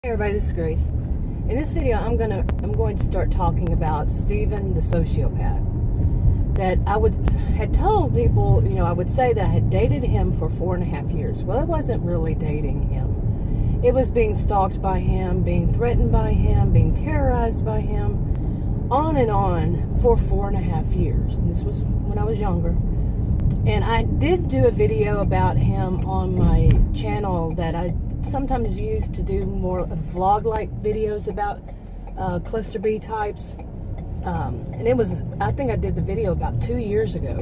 Hey everybody, this is Grace. In this video, I'm going to start talking about Stephen the sociopath. That I had told people, I would say that I had dated him for 4.5 years. Well, it wasn't really dating him. It was being stalked by him, being threatened by him, being terrorized by him, on and on for 4.5 years. And this was when I was younger. And I did do a video about him on my channel that I sometimes used to do more vlog-like videos about cluster B types. And it was, I think I did the video about 2 years ago.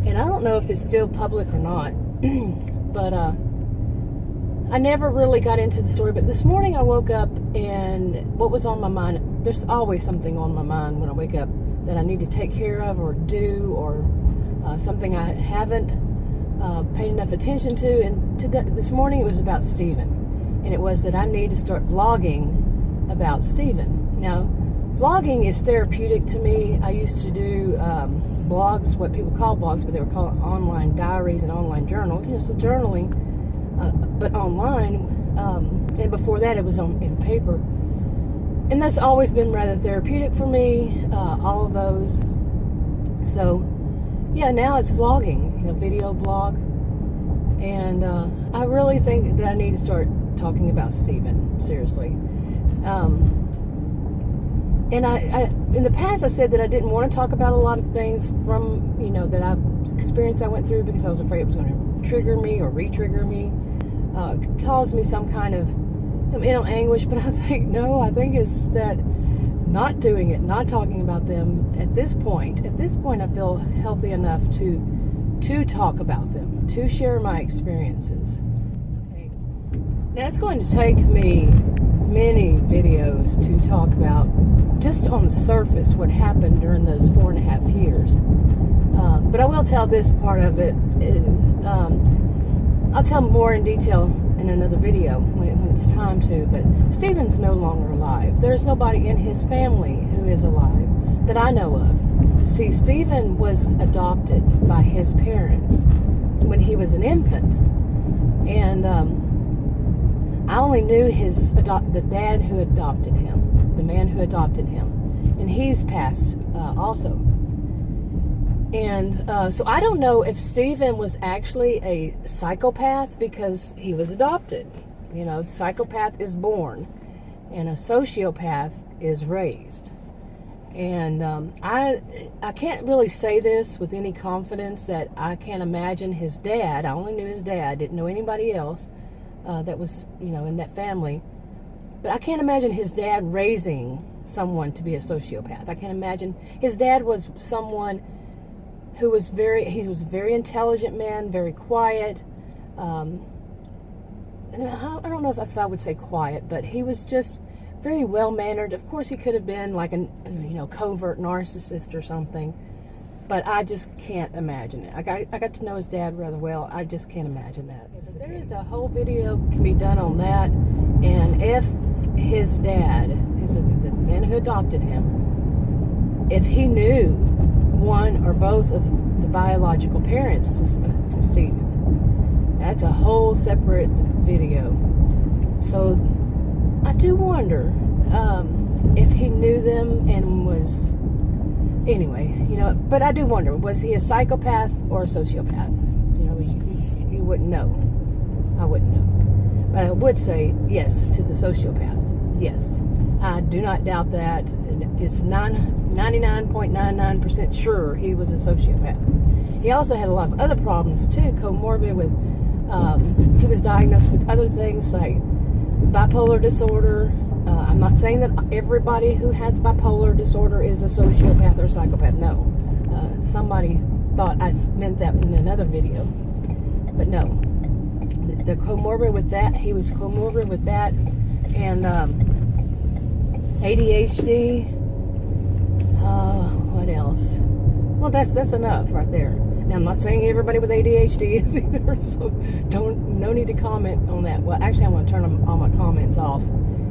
And I don't know if it's still public or not. But I never really got into the story. But this morning I woke up and what was on my mind, there's always something on my mind when I wake up that I need to take care of or do, or something I haven't paid enough attention to. And this morning it was about Stephen. And it was that I need to start vlogging about Stephen. Now, vlogging is therapeutic to me. I used to do blogs, what people call blogs, but they were called online diaries and online journals. So journaling, but online. And before that, it was in paper. And that's always been rather therapeutic for me, all of those. So, yeah, now it's vlogging, video blog. And I really think that I need to start talking about Stephen, seriously. And I in the past I said that I didn't want to talk about a lot of things from, that I've experienced, I went through, because I was afraid it was going to trigger me or re-trigger me, cause me some kind of, anguish. But I think, no, I think it's that not doing it, not talking about them at this point I feel healthy enough to talk about them, to share my experiences. Okay. Now it's going to take me many videos to talk about, just on the surface, what happened during those 4.5 years. But I will tell this part of it. I'll tell more in detail in another video when it's time to. But Stephen's no longer alive. There's nobody in his family who is alive that I know of. See, Stephen was adopted by his parents when he was an infant. And I only knew the dad who adopted him, the man who adopted him, and he's passed also. And so I don't know if Stephen was actually a psychopath because he was adopted. Psychopath is born, and a sociopath is raised. And I can't really say this with any confidence that I can't imagine his dad. I only knew his dad, didn't know anybody else that was, in that family. But I can't imagine his dad raising someone to be a sociopath. I can't imagine. His dad was someone who was he was a very intelligent man, very quiet. And I don't know if I would say quiet, but he was just very well-mannered. Of course, he could have been like a, covert narcissist or something, but I just can't imagine it. I got to know his dad rather well. I just can't imagine that. There is a whole video can be done on that, and if his dad, the man who adopted him, if he knew one or both of the biological parents to Stephen, that's a whole separate video. So I do wonder if he knew them and was, anyway, but I do wonder, was he a psychopath or a sociopath? You wouldn't know. I wouldn't know. But I would say yes to the sociopath. Yes. I do not doubt that. It's 99.99% sure he was a sociopath. He also had a lot of other problems too, comorbid with, he was diagnosed with other things like bipolar disorder. I'm not saying that everybody who has bipolar disorder is a sociopath or a psychopath. No. Somebody thought I meant that in another video. But no. The comorbid with that, he was comorbid with that, and ADHD. What else? Well, that's enough right there. Now, I'm not saying everybody with ADHD is either, so no need to comment on that. Well, actually, I'm going to turn all my comments off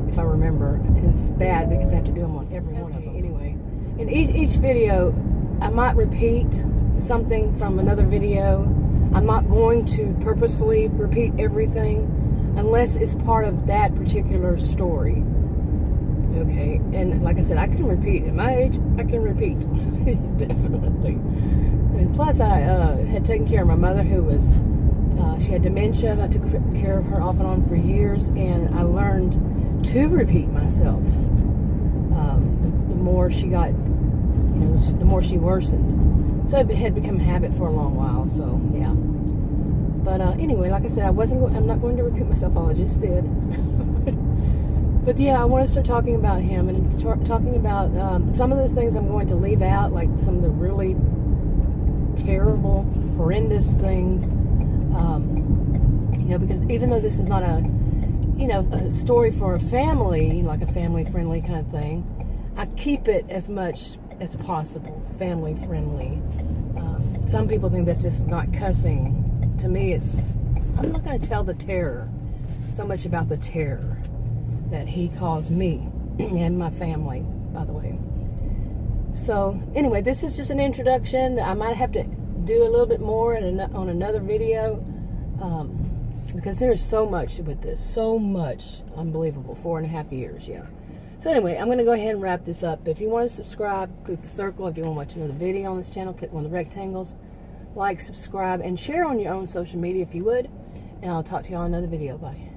if I remember, and it's bad because I have to do them on every one of them. Anyway, in each video, I might repeat something from another video. I'm not going to purposefully repeat everything. unless it's part of that particular story. Okay, and like I said, I can repeat. At my age, I can repeat. Definitely. And plus, I had taken care of my mother, who was, she had dementia. I took care of her off and on for years, and I learned to repeat myself. The more she got, the more she worsened. So it had become a habit for a long while, so yeah. But anyway, like I said, I'm not going to repeat myself, all I just did. But yeah, I want to start talking about him and talking about some of the things I'm going to leave out, like some of the really terrible, horrendous things. Because even though this is not a story for a family, like a family-friendly kind of thing, I keep it as much as possible family-friendly. Some people think that's just not cussing. To me, I'm not going to tell the terror so much about the terror that he caused me and my family, by the way. So anyway, this is just an introduction. I might have to do a little bit more on another video, because there is so much with this, so much. Unbelievable. 4.5 years, yeah. So anyway, I'm going to go ahead and wrap this up. If you want to subscribe, click the circle. If you want to watch another video on this channel, click one of the rectangles. Like, subscribe, and share on your own social media if you would. And I'll talk to you on another video. Bye.